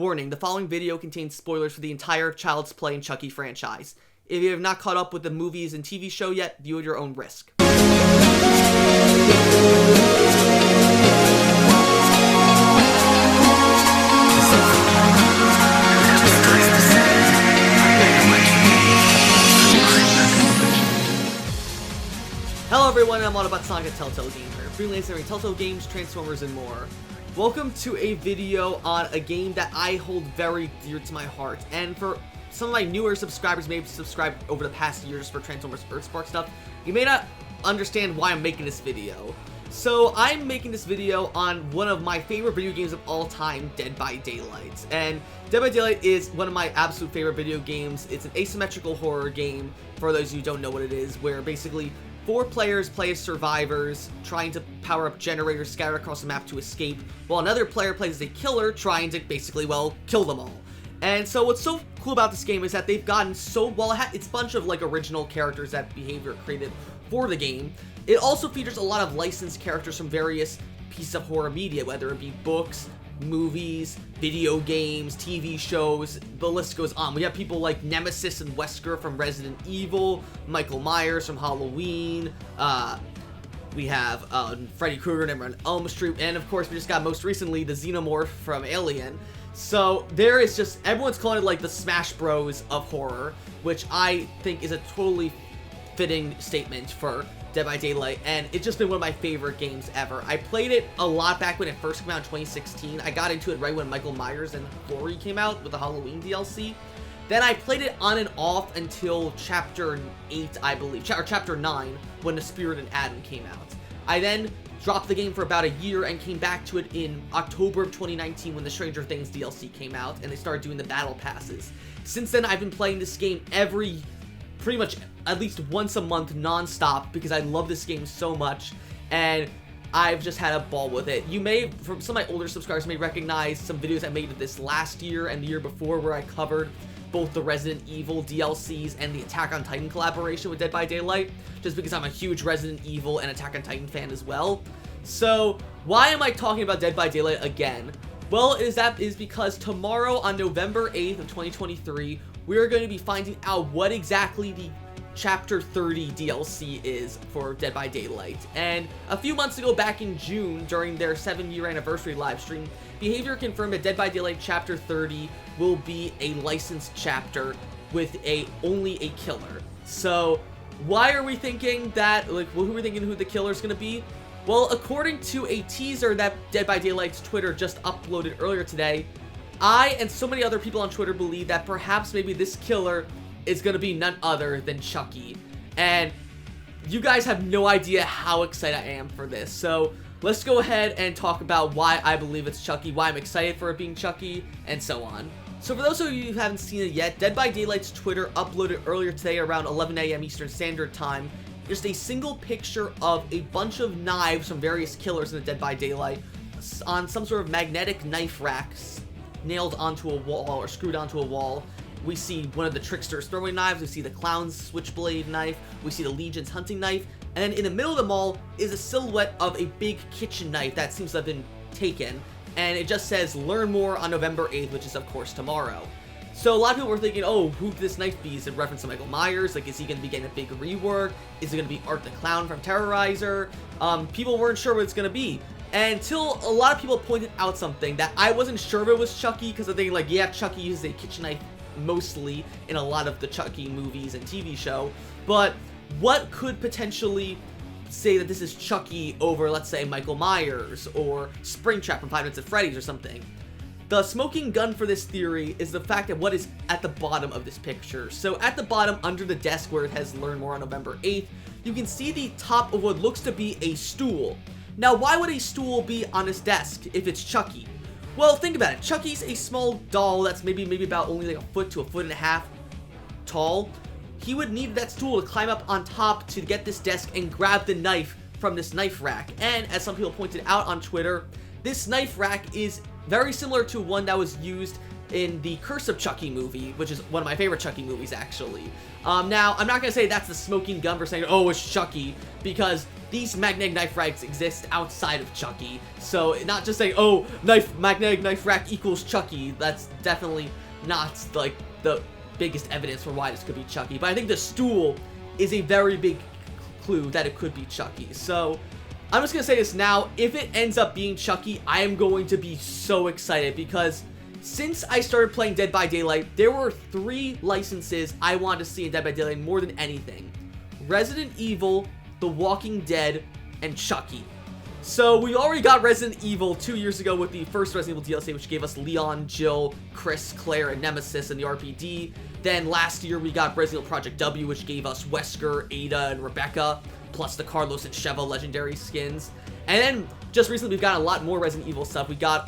Warning, the following video contains spoilers for the entire Child's Play and Chucky franchise. If you have not caught up with the movies and TV show yet, view at your own risk. Hello everyone, I'm Autobot Sonic at Telltale Gamer, freelancing in Telltale Games, Transformers, and more. Welcome to a video on a game that I hold very dear to my heart, and for some of my newer subscribers, maybe subscribed over the past year just for Transformers Earthspark stuff, you may not understand why I'm making this video. So I'm making this video on one of my favorite video games of all time, Dead by Daylight. And Dead by Daylight is one of my absolute favorite video games. It's an asymmetrical horror game, for those who don't know what it is, where basically 4 players play as survivors, trying to power up generators scattered across the map to escape, while another player plays as a killer, trying to basically, well, kill them all. And so what's so cool about this game is that they've gotten so, well, it's a bunch of, like, original characters that Behaviour created for the game. It also features a lot of licensed characters from various pieces of horror media, whether it be books, movies, video games, TV shows, the list goes on. We have people like Nemesis and Wesker from Resident Evil, Michael Myers from Halloween, we have Freddy Krueger, Nightmare on Elm Street, and of course we just got most recently the Xenomorph from Alien. So there is just, everyone's calling it like the Smash Bros of horror, which I think is a totally fitting statement for Dead by Daylight, and it's just been one of my favorite games ever. I played it a lot back when it first came out in 2016. I got into it right when Michael Myers and Laurie came out with the Halloween DLC. Then I played it on and off until Chapter 8, I believe, or Chapter 9, when The Spirit and Adam came out. I then dropped the game for about a year and came back to it in October of 2019 when the Stranger Things DLC came out, and they started doing the battle passes. Since then, I've been playing this game pretty much at least once a month non-stop because I love this game so much, and I've just had a ball with it. You may, from some of my older subscribers, may recognize some videos I made of this last year and the year before where I covered both the Resident Evil DLCs and the Attack on Titan collaboration with Dead by Daylight, just because I'm a huge Resident Evil and Attack on Titan fan as well. So why am I talking about Dead by Daylight again? Well, that is because tomorrow on November 8th of 2023, we're going to be finding out what exactly the Chapter 30 DLC is for Dead by Daylight. And a few months ago, back in June, during their 7-year anniversary livestream, Behaviour confirmed that Dead by Daylight Chapter 30 will be a licensed chapter with only a killer. So why are we thinking that, like, well, who are we thinking who the killer is going to be? Well, according to a teaser that Dead by Daylight's Twitter just uploaded earlier today, I and so many other people on Twitter believe that perhaps maybe this killer is going to be none other than Chucky. And you guys have no idea how excited I am for this. So let's go ahead and talk about why I believe it's Chucky, why I'm excited for it being Chucky, and so on. So for those of you who haven't seen it yet, Dead by Daylight's Twitter uploaded earlier today around 11 a.m. Eastern Standard Time just a single picture of a bunch of knives from various killers in the Dead by Daylight on some sort of magnetic knife racks nailed onto a wall or screwed onto a wall. We see one of the trickster's throwing knives, we see the clown's switchblade knife, we see the Legion's hunting knife, and then in the middle of them all is a silhouette of a big kitchen knife that seems to have been taken, and it just says learn more on November 8th, which is of course tomorrow. So a lot of people were thinking, oh, who could this knife be? Is it a reference to Michael Myers? Like, is he going to be getting a big rework? Is it going to be Art the Clown from Terrorizer? People weren't sure what it's going to be. Until a lot of people pointed out something that I wasn't sure if it was Chucky, because I'm thinking, like, yeah, Chucky uses a kitchen knife mostly in a lot of the Chucky movies and TV show, but what could potentially say that this is Chucky over, let's say, Michael Myers or Springtrap from Five Nights at Freddy's or something? The smoking gun for this theory is the fact that what is at the bottom of this picture. So at the bottom, under the desk where it has learn more on November 8th, you can see the top of what looks to be a stool. Now, why would a stool be on his desk if it's Chucky? Well, think about it. Chucky's a small doll that's maybe about only like a foot to a foot and a half tall. He would need that stool to climb up on top to get this desk and grab the knife from this knife rack. And as some people pointed out on Twitter, this knife rack is very similar to one that was used in the Curse of Chucky movie, which is one of my favorite Chucky movies, actually. Now, I'm not going to say that's the smoking gun for saying, oh, it's Chucky, because these magnetic knife racks exist outside of Chucky. So not just saying, oh, magnetic knife rack equals Chucky. That's definitely not like the biggest evidence for why this could be Chucky. But I think the stool is a very big clue that it could be Chucky. So I'm just gonna say this now. If it ends up being Chucky, I am going to be so excited, because since I started playing Dead by Daylight, there were 3 licenses I wanted to see in Dead by Daylight more than anything: Resident Evil, The Walking Dead, and Chucky. So we already got Resident Evil 2 years ago with the first Resident Evil DLC, which gave us Leon, Jill, Chris, Claire, and Nemesis in the RPD. Then last year we got Resident Evil Project W, which gave us Wesker, Ada, and Rebecca, plus the Carlos and Sheva legendary skins. And then just recently we've got a lot more Resident Evil stuff. We got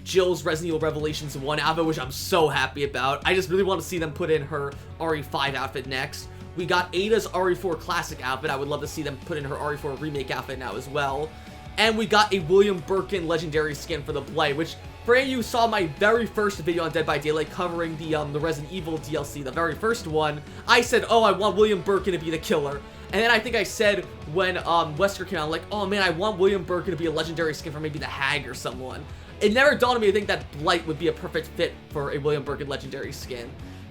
Jill's Resident Evil Revelations 1 outfit, which I'm so happy about. I just really want to see them put in her RE5 outfit next. We got Ada's RE4 Classic outfit. I would love to see them put in her RE4 Remake outfit now as well. And we got a William Birkin legendary skin for the Blight, which, for any of you who saw my very first video on Dead by Daylight covering the Resident Evil DLC, the very first one, I said, oh, I want William Birkin to be the killer. And then I think I said when Wesker came out, like, oh man, I want William Birkin to be a legendary skin for maybe the Hag or someone. It never dawned on me to think that Blight would be a perfect fit for a William Birkin legendary skin.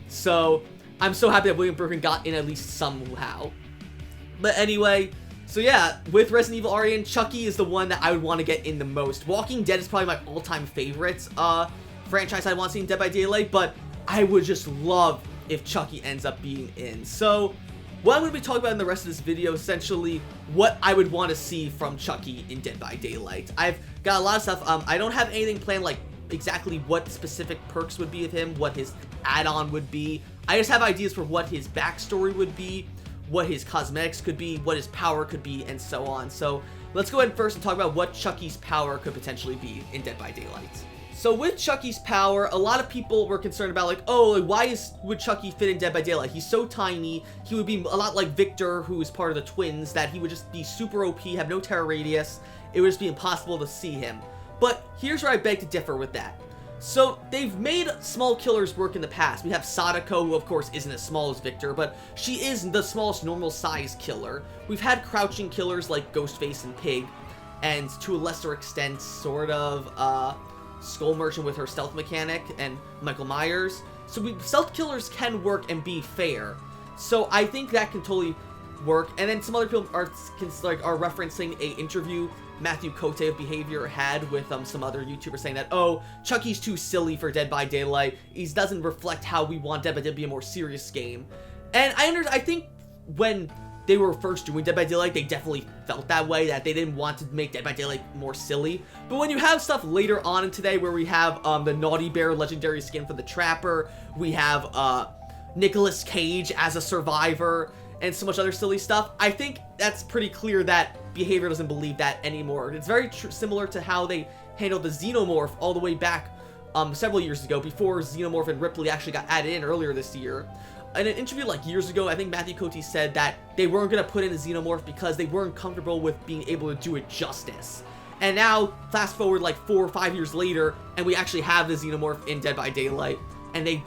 So I'm so happy that William Birkin got in at least somehow. But anyway, so yeah, with Resident Evil RE, Chucky is the one that I would want to get in the most. Walking Dead is probably my all-time favorite franchise I want to see in Dead by Daylight, but I would just love if Chucky ends up being in. So what I'm going to be talking about in the rest of this video, essentially what I would want to see from Chucky in Dead by Daylight. I've got a lot of stuff. I don't have anything planned, like exactly what specific perks would be of him, what his add-on would be. I just have ideas for what his backstory would be, what his cosmetics could be, what his power could be, and so on. So let's go ahead first and talk about what Chucky's power could potentially be in Dead by Daylight. So with Chucky's power, a lot of people were concerned about, like, oh, why would Chucky fit in Dead by Daylight? He's so tiny. He would be a lot like Victor, who is part of the twins, that he would just be super OP, have no terror radius. It would just be impossible to see him. But here's where I beg to differ with that. So they've made small killers work in the past. We have Sadako, who of course isn't as small as Victor, but she is the smallest normal size killer. We've had crouching killers like Ghostface and Pig, and to a lesser extent, sort of, Skull Merchant with her stealth mechanic, and Michael Myers. So stealth killers can work and be fair. So I think that can totally work. And then some other people are referencing a interview Matthew Cote of Behaviour had with some other YouTubers saying that, oh, Chucky's too silly for Dead by Daylight. He doesn't reflect how we want Dead by Daylight to be a more serious game. And I think when they were first doing Dead by Daylight, they definitely felt that way, that they didn't want to make Dead by Daylight more silly. But when you have stuff later on in today where we have the Naughty Bear legendary skin for the Trapper, we have Nicolas Cage as a survivor, and so much other silly stuff, I think that's pretty clear that Behaviour doesn't believe that anymore. It's very similar to how they handled the Xenomorph all the way back several years ago, before Xenomorph and Ripley actually got added in earlier this year. In an interview like years ago, I think Matthew Cote said that they weren't going to put in the Xenomorph because they weren't comfortable with being able to do it justice. And now, fast forward like 4 or 5 years later, and we actually have the Xenomorph in Dead by Daylight, and they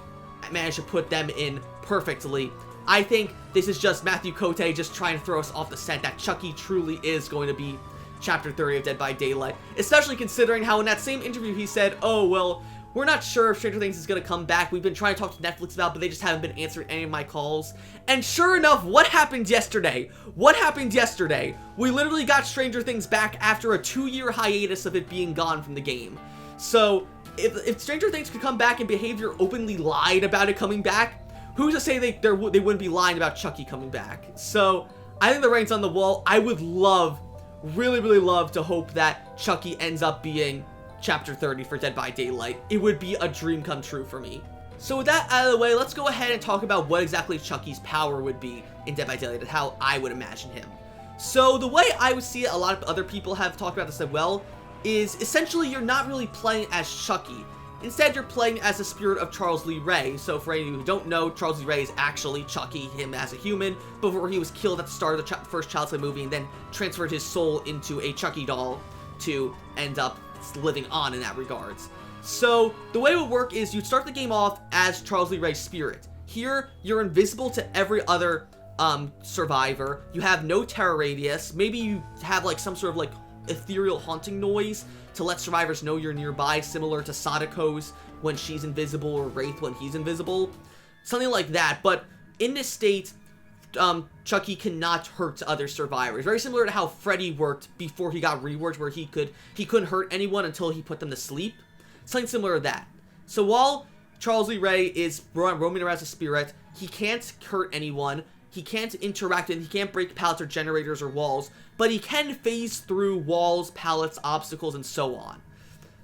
managed to put them in perfectly. I think this is just Matthew Cote just trying to throw us off the scent that Chucky truly is going to be Chapter 30 of Dead by Daylight. Especially considering how in that same interview he said, oh, well, we're not sure if Stranger Things is going to come back. We've been trying to talk to Netflix about it, but they just haven't been answering any of my calls. And sure enough, what happened yesterday? What happened yesterday? We literally got Stranger Things back after a 2-year hiatus of it being gone from the game. So, if Stranger Things could come back and Behaviour openly lied about it coming back, who's to say they wouldn't be lying about Chucky coming back? So, I think the writing's on the wall. I would love, really, really love to hope that Chucky ends up being Chapter 30 for Dead by Daylight. It would be a dream come true for me. So with that out of the way, let's go ahead and talk about what exactly Chucky's power would be in Dead by Daylight and how I would imagine him. So the way I would see it, a lot of other people have talked about this as well, is essentially you're not really playing as Chucky. Instead, you're playing as the spirit of Charles Lee Ray. So for any of you who don't know, Charles Lee Ray is actually Chucky, him as a human, before he was killed at the start of the first Child's Play movie and then transferred his soul into a Chucky doll to end up living on in that regards. So the way it would work is you'd start the game off as Charles Lee Ray's spirit. Here, you're invisible to every other survivor. You have no terror radius. Maybe you have like some sort of like ethereal haunting noise to let survivors know you're nearby, similar to Sadako's when she's invisible, or Wraith when he's invisible. Something like that. But in this state, Chucky cannot hurt other survivors. Very similar to how Freddy worked before he got reworked, where he couldn't hurt anyone until he put them to sleep. Something similar to that. So while Charles Lee Ray is roaming around as a spirit, he can't hurt anyone. He can't interact and he can't break pallets or generators or walls, but he can phase through walls, pallets, obstacles, and so on.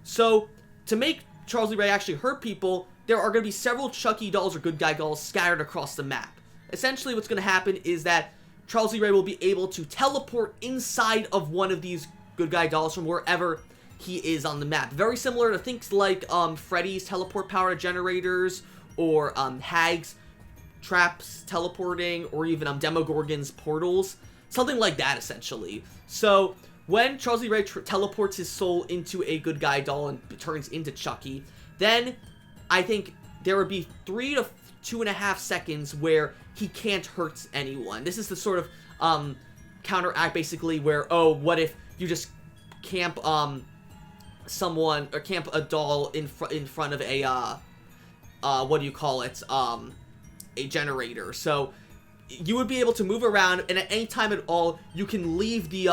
So to make Charles Lee Ray actually hurt people, there are going to be several Chucky dolls or good guy dolls scattered across the map. Essentially what's going to happen is that Charles Lee Ray will be able to teleport inside of one of these good guy dolls from wherever he is on the map. Very similar to things like Freddy's teleport power generators, or Hag's traps teleporting, or even Demogorgon's portals. Something like that, essentially. So when Charles Lee Ray teleports his soul into a good guy doll and turns into Chucky, then I think there would be 3 to 2.5 seconds where he can't hurt anyone. This is the sort of counteract, basically, where, oh, what if you just camp someone, or camp a doll in front of a what do you call it, a generator. So you would be able to move around, and at any time at all, you can leave the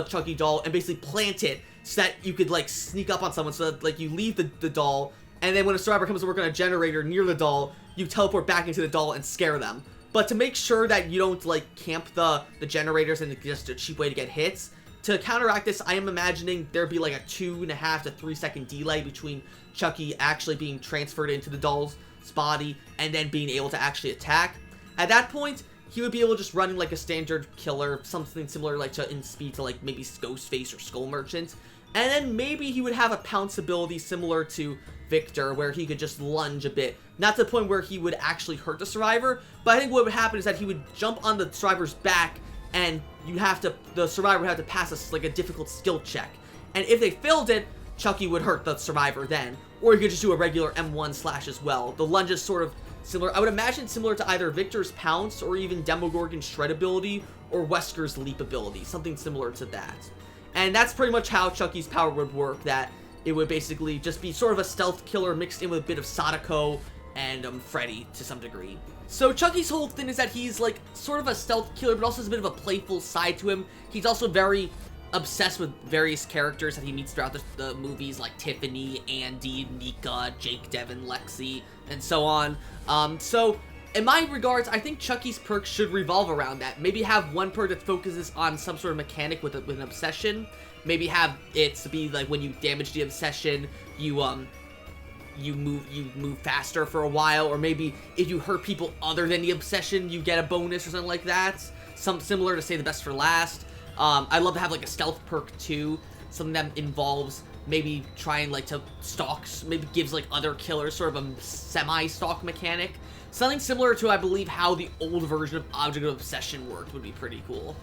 Chucky doll and basically plant it so that you could like sneak up on someone. So that like you leave the doll, and then when a survivor comes to work on a generator near the doll, you teleport back into the doll and scare them. But to make sure that you don't like camp the generators and just a cheap way to get hits, to counteract this, I am imagining there'd be like a 2.5 to 3 second delay between Chucky actually being transferred into the doll's body and then being able to actually attack. At that point, he would be able to just run like a standard killer, something similar like in speed to like maybe Ghostface or Skull Merchant. And then maybe he would have a pounce ability similar to Victor, where he could just lunge a bit. Not to the point where he would actually hurt the survivor, but I think what would happen is that he would jump on the survivor's back, and the survivor would have to pass like a difficult skill check. And if they failed it, Chucky would hurt the survivor then. Or you could just do a regular M1 slash as well. The lunge is sort of similar. I would imagine similar to either Victor's pounce, or even Demogorgon's shred ability, or Wesker's leap ability. Something similar to that. And that's pretty much how Chucky's power would work. That it would basically just be sort of a stealth killer mixed in with a bit of Sadako and Freddy to some degree. So Chucky's whole thing is that he's like sort of a stealth killer, but also has a bit of a playful side to him. He's also very obsessed with various characters that he meets throughout the movies, like Tiffany, Andy, Nika, Jake, Devin, Lexi, and so on. So in my regards, I think Chucky's perks should revolve around that. Maybe have one perk that focuses on some sort of mechanic with an obsession. Maybe have it to be like when you damage the obsession, you move faster for a while, or maybe if you hurt people other than the obsession, you get a bonus or something like that. Something similar to Save the Best for Last. I'd love to have like a stealth perk too, something that involves maybe trying like to stalk, maybe gives like other killers sort of a semi-stalk mechanic. Something similar to, I believe, how the old version of Object of Obsession worked would be pretty cool.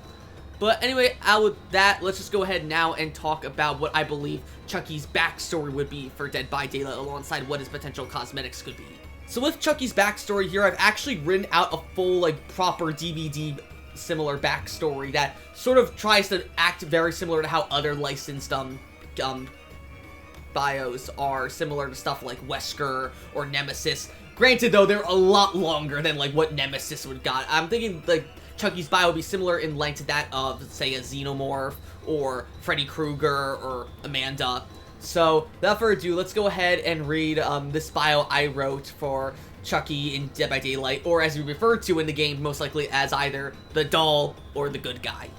But anyway, out with that, let's just go ahead now and talk about what I believe Chucky's backstory would be for Dead by Daylight, alongside what his potential cosmetics could be. So with Chucky's backstory here, I've actually written out a full, like, proper DVD similar backstory that sort of tries to act very similar to how other licensed bios are, similar to stuff like Wesker or Nemesis. Granted, though, they're a lot longer than, like, what Nemesis would got. I'm thinking, like, Chucky's bio would be similar in length to that of, say, a Xenomorph, or Freddy Krueger, or Amanda. So, without further ado, let's go ahead and read this bio I wrote for Chucky in Dead by Daylight, or as we refer to in the game, most likely as either the doll or the good guy.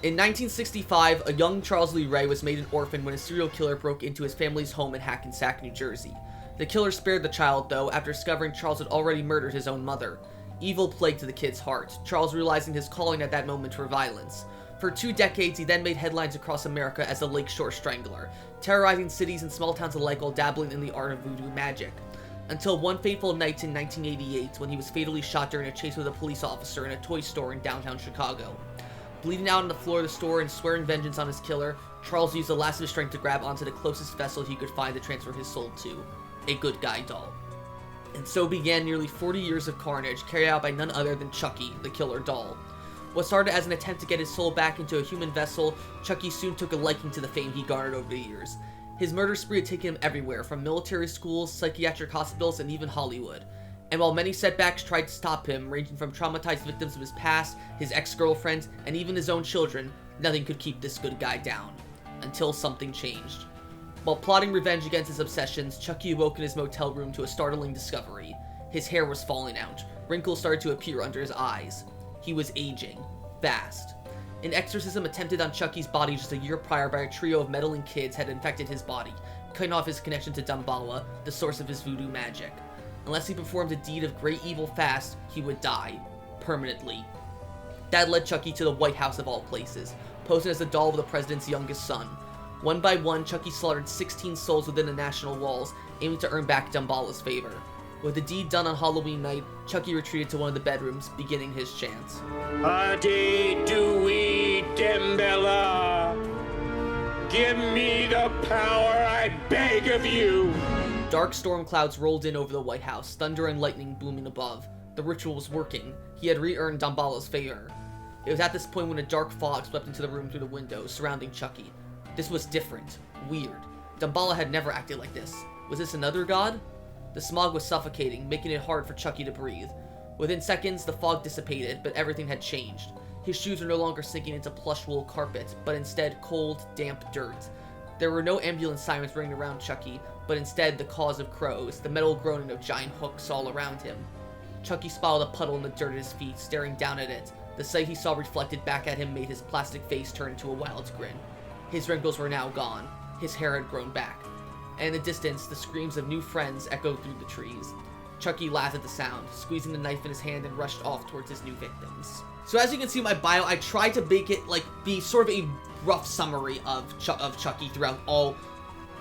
In 1965, a young Charles Lee Ray was made an orphan when a serial killer broke into his family's home in Hackensack, New Jersey. The killer spared the child, though, after discovering Charles had already murdered his own mother. Evil plagued the kid's heart, Charles realizing his calling at that moment for violence. For 2 decades, he then made headlines across America as the Lakeshore Strangler, terrorizing cities and small towns alike while dabbling in the art of voodoo magic. Until one fateful night in 1988, when he was fatally shot during a chase with a police officer in a toy store in downtown Chicago. Bleeding out on the floor of the store and swearing vengeance on his killer, Charles used the last of his strength to grab onto the closest vessel he could find to transfer his soul to, a good guy doll. And so began nearly 40 years of carnage carried out by none other than Chucky, the killer doll. What started as an attempt to get his soul back into a human vessel, Chucky soon took a liking to the fame he garnered over the years. His murder spree had taken him everywhere, from military schools, psychiatric hospitals, and even Hollywood. And while many setbacks tried to stop him, ranging from traumatized victims of his past, his ex-girlfriend, and even his own children, nothing could keep this good guy down. Until something changed. While plotting revenge against his obsessions, Chucky awoke in his motel room to a startling discovery. His hair was falling out. Wrinkles started to appear under his eyes. He was aging. Fast. An exorcism attempted on Chucky's body just a year prior by a trio of meddling kids had infected his body, cutting off his connection to Damballa, the source of his voodoo magic. Unless he performed a deed of great evil fast, he would die. Permanently. That led Chucky to the White House of all places, posing as the doll of the president's youngest son. One by one, Chucky slaughtered 16 souls within the national walls, aiming to earn back Damballa's favor. With the deed done on Halloween night, Chucky retreated to one of the bedrooms, beginning his chants. Adi Dewey Damballa, give me the power, I beg of you! Dark storm clouds rolled in over the White House, thunder and lightning booming above. The ritual was working. He had re-earned Damballa's favor. It was at this point when a dark fog swept into the room through the windows, surrounding Chucky. This was different. Weird. Damballa had never acted like this. Was this another god? The smog was suffocating, making it hard for Chucky to breathe. Within seconds, the fog dissipated, but everything had changed. His shoes were no longer sinking into plush wool carpet, but instead cold, damp dirt. There were no ambulance sirens ringing around Chucky, but instead the caws of crows, the metal groaning of giant hooks all around him. Chucky spotted a puddle in the dirt at his feet, staring down at it. The sight he saw reflected back at him made his plastic face turn into a wild grin. His wrinkles were now gone. His hair had grown back. And in the distance, the screams of new friends echoed through the trees. Chucky laughed at the sound, squeezing the knife in his hand and rushed off towards his new victims. So as you can see in my bio, I tried to make it be sort of a rough summary of Chucky throughout all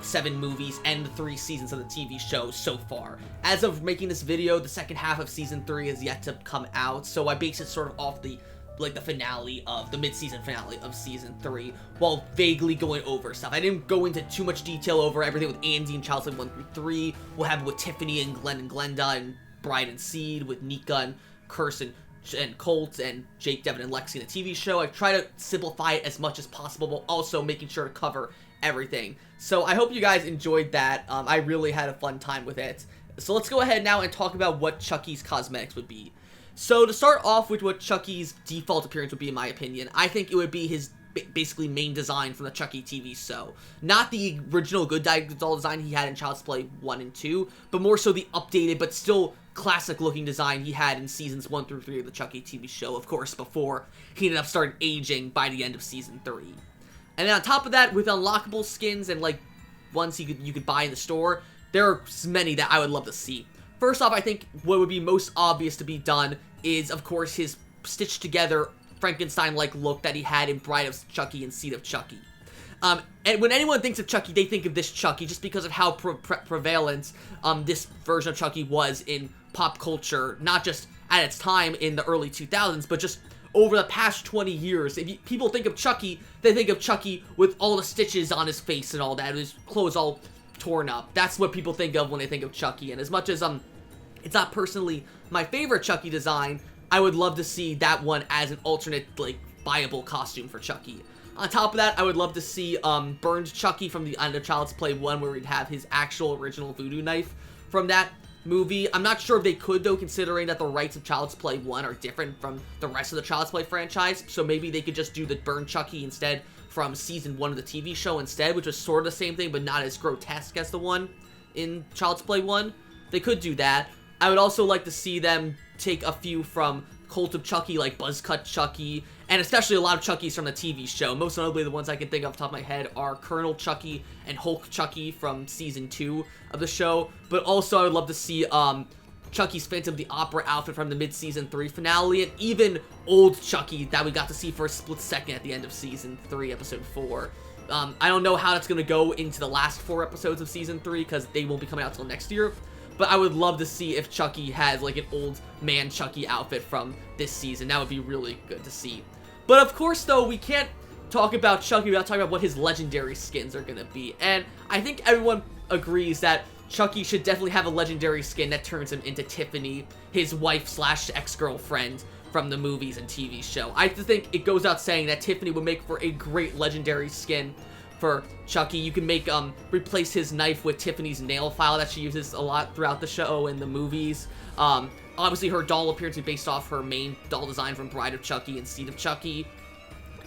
7 movies and the 3 seasons of the TV show so far. As of making this video, the second half of season 3 is yet to come out, so I based it sort of off the finale of the mid-season finale of season 3, while vaguely going over stuff. I didn't go into too much detail over everything with Andy and Child's Play 1 through 3, what happened with Tiffany and Glenn and Glenda, and Bride and Seed, with Nika and Curse and Colt, and Jake, Devin, and Lexi in the TV show. I try to simplify it as much as possible, while also making sure to cover everything. So I hope you guys enjoyed that. I really had a fun time with it. So let's go ahead now and talk about what Chucky's cosmetics would be. So to start off with what Chucky's default appearance would be, in my opinion, I think it would be his basically main design from the Chucky TV show. Not the original good doll design he had in Child's Play 1 and 2, but more so the updated but still classic looking design he had in seasons 1 through 3 of the Chucky TV show, of course, before he ended up starting aging by the end of season 3. And then on top of that, with unlockable skins and ones you could buy in the store, there are many that I would love to see. First off, I think what would be most obvious to be done is, of course, his stitched together Frankenstein-like look that he had in Bride of Chucky and Seed of Chucky. And when anyone thinks of Chucky, they think of this Chucky just because of how prevalent this version of Chucky was in pop culture, not just at its time in the early 2000s, but just over the past 20 years. If people think of Chucky, they think of Chucky with all the stitches on his face and all that, his clothes all torn up. That's what people think of when they think of Chucky, and as much as it's not personally my favorite Chucky design, I would love to see that one as an alternate, viable costume for Chucky. On top of that, I would love to see burned Chucky from the end of Child's Play 1, where we'd have his actual original voodoo knife from that movie. I'm not sure if they could, though, considering that the rights of Child's Play 1 are different from the rest of the Child's Play franchise, so maybe they could just do the burned Chucky instead from season 1 of the TV show instead, which was sort of the same thing, but not as grotesque as the one in Child's Play 1. They could do that. I would also like to see them take a few from Cult of Chucky, like Buzzcut Chucky, and especially a lot of Chuckies from the TV show. Most notably, the ones I can think of off the top of my head are Colonel Chucky and Hulk Chucky from season 2 of the show. But also, I would love to see Chucky's Phantom of the Opera outfit from the mid-season 3 finale, and even old Chucky that we got to see for a split second at the end of season 3, episode 4. I don't know how that's going to go into the last 4 episodes of season 3, because they won't be coming out till next year. But I would love to see if Chucky has, an old man Chucky outfit from this season. That would be really good to see. But of course, though, we can't talk about Chucky without talking about what his legendary skins are going to be. And I think everyone agrees that Chucky should definitely have a legendary skin that turns him into Tiffany, his wife slash ex-girlfriend from the movies and TV show. I think it goes out saying that Tiffany would make for a great legendary skin for Chucky. You can make, replace his knife with Tiffany's nail file that she uses a lot throughout the show and the movies. Obviously her doll appearance is based off her main doll design from Bride of Chucky and Seed of Chucky.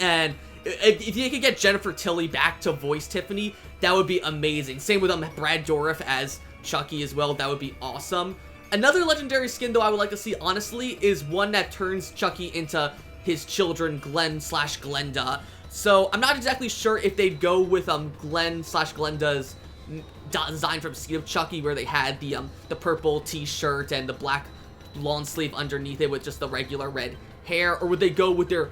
And if you could get Jennifer Tilly back to voice Tiffany, that would be amazing. Same with Brad Dourif as Chucky as well. That would be awesome. Another legendary skin, though, I would like to see, honestly, is one that turns Chucky into his children, Glenn slash Glenda. So I'm not exactly sure if they'd go with Glenn slash Glenda's design from Seed of Chucky, where they had the purple t-shirt and the black long sleeve underneath it with just the regular red hair, or would they go with their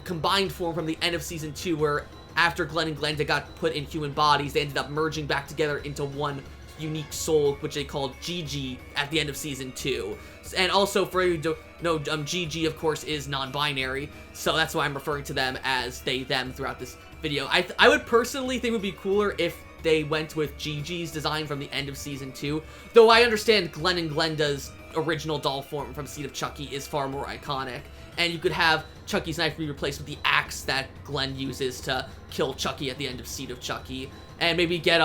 combined form from the end of season 2, where after Glenn and Glenda got put in human bodies, they ended up merging back together into one unique soul, which they called Gigi at the end of season 2. And also, for you to know, Gigi, of course, is non-binary, so that's why I'm referring to them as they, them throughout this video. I would personally think it would be cooler if they went with Gigi's design from the end of season 2, though I understand Glenn and Glenda's original doll form from Seed of Chucky is far more iconic, and you could have Chucky's knife be replaced with the axe that Glenn uses to kill Chucky at the end of Seed of Chucky, and maybe get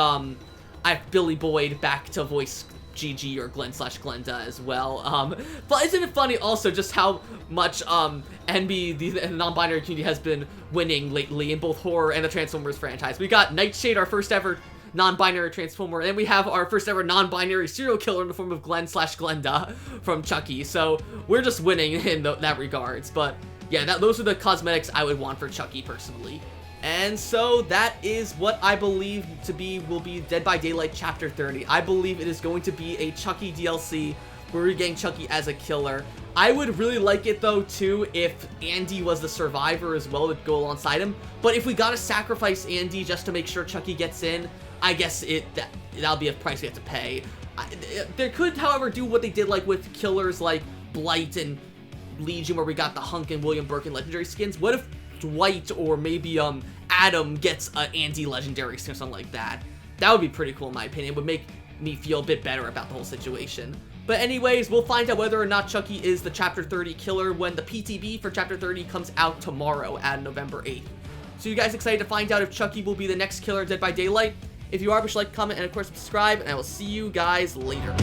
Billy Boyd back to voice Gigi or Glenn slash Glenda as well. But isn't it funny also just how much NB, the non-binary community, has been winning lately in both horror and the Transformers franchise? We got Nightshade, our first ever non-binary Transformer, and then we have our first ever non-binary serial killer in the form of Glenn slash Glenda from Chucky. So we're just winning in that regards. But yeah, those are the cosmetics I would want for Chucky personally. And so that is what I believe will be Dead by Daylight Chapter 30. I believe it is going to be a Chucky DLC where we're getting Chucky as a killer. I would really like it, though, too, if Andy was the survivor as well to go alongside him. But if we gotta sacrifice Andy just to make sure Chucky gets in, I guess that'll be a price we have to pay. They could, however, do what they did like with killers like Blight and Legion, where we got the Hunk and William Birkin legendary skins. What if Dwight or maybe Adam gets an Andy legendary skin or something like that? That would be pretty cool in my opinion. It would make me feel a bit better about the whole situation. But anyways, we'll find out whether or not Chucky is the Chapter 30 killer when the PTB for Chapter 30 comes out tomorrow at November 8th. So you guys excited to find out if Chucky will be the next killer in Dead by Daylight? If you are, be sure to like, comment, and of course subscribe, and I will see you guys later.